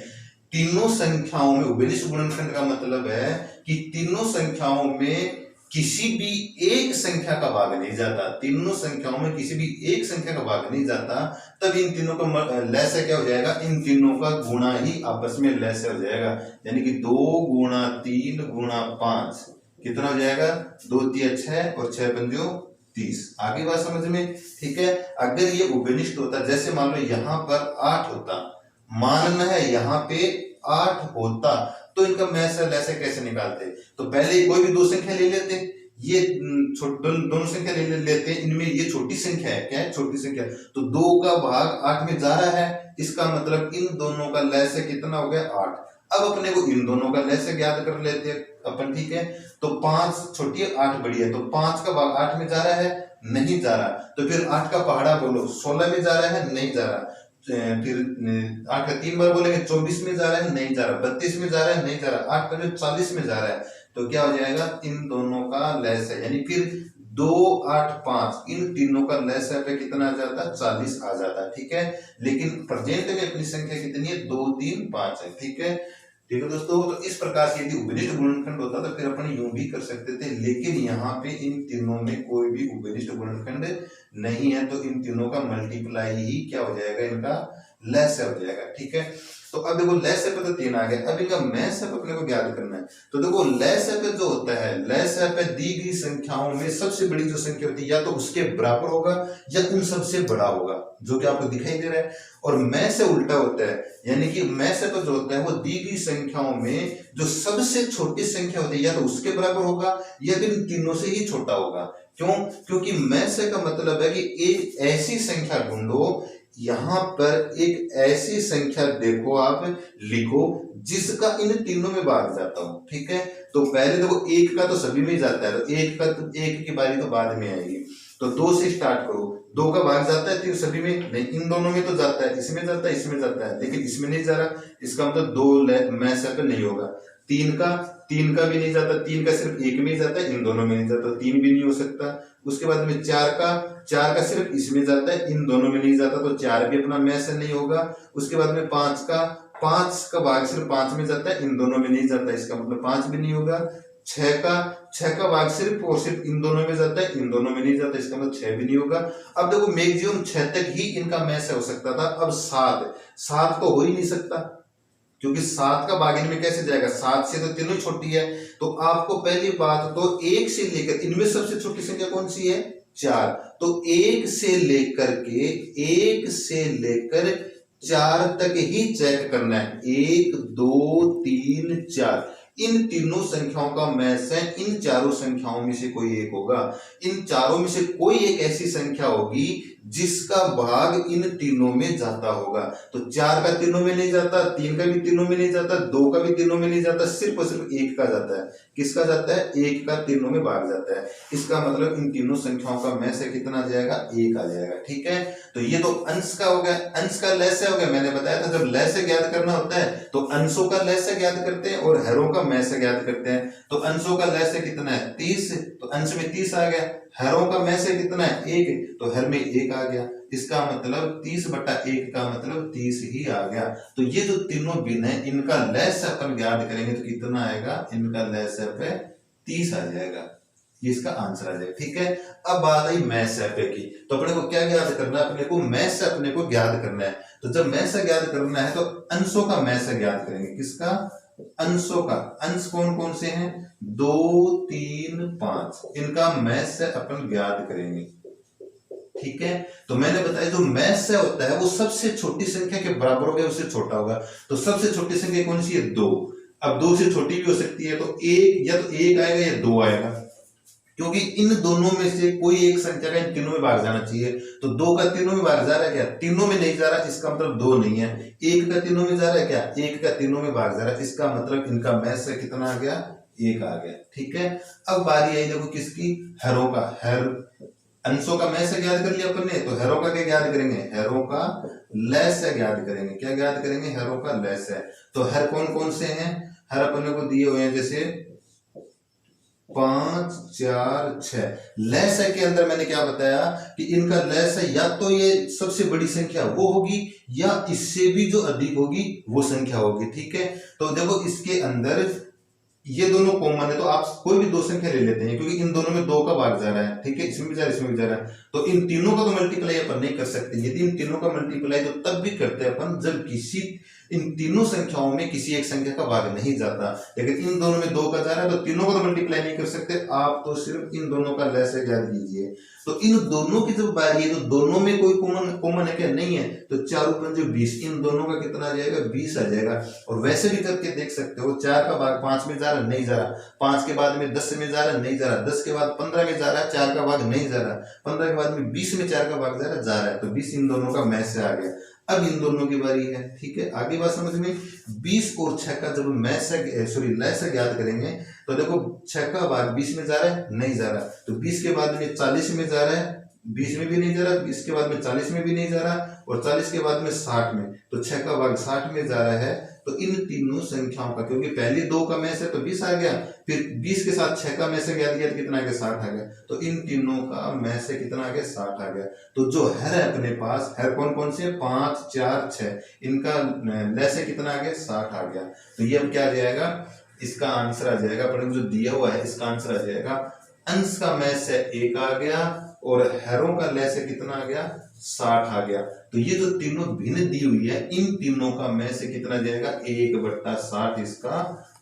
तीनों संख्याओं में उभयनिष्ठ गुणनखंड का मतलब है कि तीनों संख्याओं में किसी भी एक संख्या का भाग नहीं जाता, तीनों संख्याओं में किसी भी एक संख्या का भाग नहीं जाता, तब इन तीनों का लय से क्या हो जाएगा? इन तीनों का गुणा ही आपस में लय से हो जाएगा, यानी कि 2 गुणा 3 गुणा 5 कितना हो जाएगा? 2 3 6 और 6 पंजो 30। आगे बात समझ में? ठीक है। अगर ये उभयनिष्ठ होता, जैसे मान लो यहाँ पर 8 होता, मानना है यहाँ पे 8 होता, तो इनका मैं से लय से कैसे निकालते? तो पहले कोई भी दो संख्या ले लेते, ये दोनों संख्या ले लेते, इनमें ये छोटी संख्या है, क्या है? छोटी संख्या। तो 2 का भाग 8 में जा रहा है, इसका मतलब इन दोनों का लय से कितना हो गया? 8। अब अपने को इन दोनों का लय से ज्ञात कर लेते अपन, ठीक है। तो 5 छोटी है 8 बड़ी है, तो 5 का भाग 8 में जा रहा है? नहीं जा रहा। तो फिर 8 का पहाड़ा बोलो, 16 में जा रहा है? नहीं जा रहा। फिर 8 का 3 बार बोलेंगे, 24 में जा रहा है? नहीं जा रहा। 32 में जा रहा है? नहीं जा रहा। 8 का 40 में जा रहा है। तो क्या हो जाएगा? इन दोनों का लय से, यानी फिर 2, 8, 5 इन तीनों का लय से पे कितना आ जाता है? 40 आ जाता है, ठीक है। लेकिन प्रेजेंट में अपनी संख्या कितनी है? 2, 3, 5 है, ठीक है। ठीक है दोस्तों, तो इस प्रकार से यदि उभयनिष्ठ गुणनखंड होता तो फिर अपन यूं भी कर सकते थे, लेकिन यहाँ पे इन तीनों में कोई भी उभयनिष्ठ गुणनखंड नहीं है, तो इन तीनों का मल्टीप्लाई ही क्या हो जाएगा? इनका लय से हो जाएगा, ठीक है। तो अब देखो लय से पे तो 3 आ गए, अब इनका मैं से अपने को ज्ञात करना है। तो देखो लय से पे जो होता है, लय से पे दी गई संख्याओं में सबसे बड़ी जो संख्या होती है या तो उसके बराबर होगा या उन सबसे बड़ा होगा, जो कि आपको दिखाई दे रहा है। और मैं से उल्टा होता है, यानी कि मैं से पे जो होता है वो दी गई संख्याओं में जो सबसे छोटी संख्या होती है या तो उसके बराबर होगा या फिर तीनों से ही छोटा होगा। क्यों? क्योंकि मैं से का मतलब है कि एक ऐसी संख्या ढूंढो, यहां पर एक ऐसी संख्या देखो, आप लिखो जिसका इन तीनों में भाग जाता हो, ठीक है। तो पहले देखो 1 का तो सभी में जाता है, तो 1 की बारी तो बाद में आएगी। तो 2 से स्टार्ट करो, 2 का भाग जाता है 3 सभी में? नहीं, इन दोनों में तो जाता है, इसमें जाता है, इसमें जाता है, लेकिन इसमें नहीं जा रहा, इसका मतलब 2 मैं से पे नहीं होगा। 3 का भी नहीं जाता, 3 का सिर्फ 1 में ही जाता है, इन दोनों में नहीं जाता, 3 भी नहीं हो सकता। उसके बाद में 4 का सिर्फ इसमें जाता है, इन दोनों में नहीं जाता, तो 4 भी अपना मैं से नहीं होगा। उसके बाद में 5 का भाग सिर्फ 5 में जाता है, इन दोनों में नहीं जाता, इसका मतलब 5 भी नहीं होगा। 6 6 का भाग सिर्फ और सिर्फ इन दोनों में जाता है, इन दोनों में नहीं जाता, इसका मतलब 6 भी नहीं होगा। अब देखो मैक्सिमम 6 तक ही इनका मैच हो सकता था। अब 7 तो हो ही नहीं सकता, क्योंकि 7 का भाग इनमें कैसे जाएगा, 7 से तो तीनों छोटी है। तो आपको पहली बात तो 1 से लेकर, इनमें सबसे छोटी संख्या कौन सी है, 4। तो 1 से लेकर 4 तक ही चेक करना है। 1 2 3 4 इन तीनों संख्याओं का मैच है। इन चारों संख्याओं में से कोई एक होगा। इन चारों में से कोई एक ऐसी संख्या होगी जिसका भाग इन तीनों में जाता होगा। तो 4 का तीनों में नहीं जाता, 3 का भी तीनों में नहीं जाता, 2 का भी तीनों में नहीं जाता, सिर्फ और सिर्फ 1 का जाता है। किसका जाता है, 1 का तीनों में भाग जाता है। इसका मतलब इन तीनों संख्याओं का मैच है कितना आ जाएगा, 1 आ जाएगा। ठीक है, तो ये तो अंश का हो गया। अंश का लैस हो गया, मैंने बताया था जब लैस ज्ञात करना होता है तो अंशों का लैस ज्ञात करते हैं और हरों का मैस ज्ञात करते हैं। तो अंशों का लैस कितना है, 30, तो अंश में 30 आ गया। हरों का मैस कितना है, 1, तो हर में 1 आ गया। इसका मतलब 30/1 का मतलब 30 ही आ गया। तो ये जो तीनों भिन्न है इनका लैस अपन ज्ञात करेंगे तो कितना आएगा, इनका लैस 30 आ जाएगा। ये इसका आंसर आ जाएगा। ठीक है, अब बात आई मैस की। तो अपने को क्या ज्ञात करना है, अपने को मैस अपने को ज्ञात करना है। तो जब मैस ज्ञात करना है तो अंशों का मैस ज्ञात करेंगे। किसका, अंशों का। अंश कौन कौन से हैं, 2 3 5, इनका मैस अपन ज्ञात करेंगे। ठीक है, तो मैंने बताया जो मैस से होता है वो सबसे छोटी संख्या के बराबर होगा, उससे छोटा होगा। तो सबसे छोटी संख्या कौन सी है, 2। अब 2 से छोटी भी हो सकती है, तो 1 या तो 1 आएगा या 2 आएगा, क्योंकि इन दोनों में से कोई एक संख्या का इन तीनों में भाग जाना चाहिए। तो 2 का तीनों में भाग जा रहा है क्या, तीनों में नहीं जा रहा, इसका मतलब 2 नहीं है। 1 का तीनों में जा रहा है क्या, 1 का तीनों में भाग जा रहा है, इसका मतलब इनका मैस से कितना आ गया, 1 आ गया। ठीक है, अब बारी आई देखो किसकी, हरों का। हर अंशों का मैस ज्ञात कर लिया अपन ने, तो हरों का क्या ज्ञात करेंगे, हरों का लैस ज्ञात करेंगे। क्या ज्ञात करेंगे, हरों का लैस है। तो हर कौन कौन से हैं, हर अपन को दिए हुए हैं जैसे 5 4 6। लैस के अंदर मैंने क्या बताया कि इनका लैस है या तो ये सबसे बड़ी संख्या वो होगी या इससे भी जो अधिक होगी वो संख्या होगी। ठीक है, तो देखो इसके अंदर ये दोनों कॉमन है, तो आप कोई भी दो संख्या ले लेते हैं क्योंकि इन दोनों में 2 का भाग जा रहा है। ठीक है, इसमें भी जा रहा है, इसमें भी जा रहा है, तो इन तीनों का तो मल्टीप्लाई अपन नहीं कर सकते। यदि इन तीनों का मल्टीप्लाई तो तब भी करते हैं अपन जब किसी इन तीनों संख्याओं में किसी एक संख्या का भाग नहीं जाता। लेकिन इन दोनों में 2 का जा रहा है तो तीनों को तो मल्टीप्लाई नहीं कर सकते, आप तो सिर्फ इन दोनों का लैस ज्ञात कीजिए। तो इन दोनों की जब बारी है तो दोनों में कोई कॉमन है क्या, नहीं है, तो 4 पंजे 20, इन दोनों का कितना आ जाएगा, 20 आ जाएगा। और वैसे भी करके देख सकते हो, 4 का भाग 5 में जा रहा, नहीं जा रहा, 5 के बाद में 10 में जा रहा, नहीं जा रहा, 10 के बाद 15 में जा रहा है, 4 का भाग नहीं जा रहा, 15 के बाद में 20 में 4 का भाग जा रहा है, तो 20 इन दोनों का मैच से आ गया। अब इन दोनों की बारी है। ठीक है, आगे बात समझ में, 20 और 6 का जब मैच से लैस ज्ञात करेंगे तो देखो 6 का भाग 20 में जा रहा है, नहीं जा रहा, तो 20 के बाद में 40 में जा रहा है, 20 में भी नहीं जा रहा, 20 के बाद में 40 में भी नहीं जा रहा, और 40 के बाद में 60 में, तो 6 का भाग 60 में जा रहा है। तो इन तीनों संख्याओं का, क्योंकि पहले 2 का मैच है तो 20 आ गया, फिर 20 के साथ 6 का मैच ज्ञात किया कितना आ गया, 60 आ गया, तो इन तीनों का मैच से कितना आ गया, 60 आ गया। तो जो है अपने पास है कौन कौन से, 5 4 6, इनका लैस कितना आ गया, 60 आ गया। तो ये अब क्या आ जाएगा, इसका आंसर आ जाएगा, अपने जो दिया हुआ है इसका आंसर आ जाएगा, अंश का मैच से 1 आ गया और हैरों का लैस कितना आ गया, 60 आ गया। तो ये जो तीनों भिन्न दी हुई है इन तीनों का मैच से कितना जाएगा, 1/60 इसका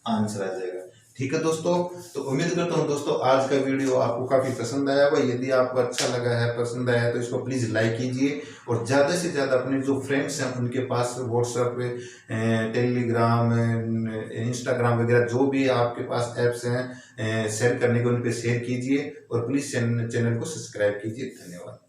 आंसर आ जाएगा। ठीक है दोस्तों, तो उम्मीद करता हूँ दोस्तों आज का वीडियो आपको काफी पसंद आया होगा। यदि आपको अच्छा लगा है, पसंद आया है, तो इसको प्लीज लाइक कीजिए और ज्यादा से ज्यादा अपने जो फ्रेंड्स हैं उनके पास व्हाट्सएप, टेलीग्राम, इंस्टाग्राम वगैरह जो भी आपके पास ऐप्स हैं शेयर करने के, उन पे शेयर कीजिए और प्लीज चैनल को सब्सक्राइब कीजिए। धन्यवाद।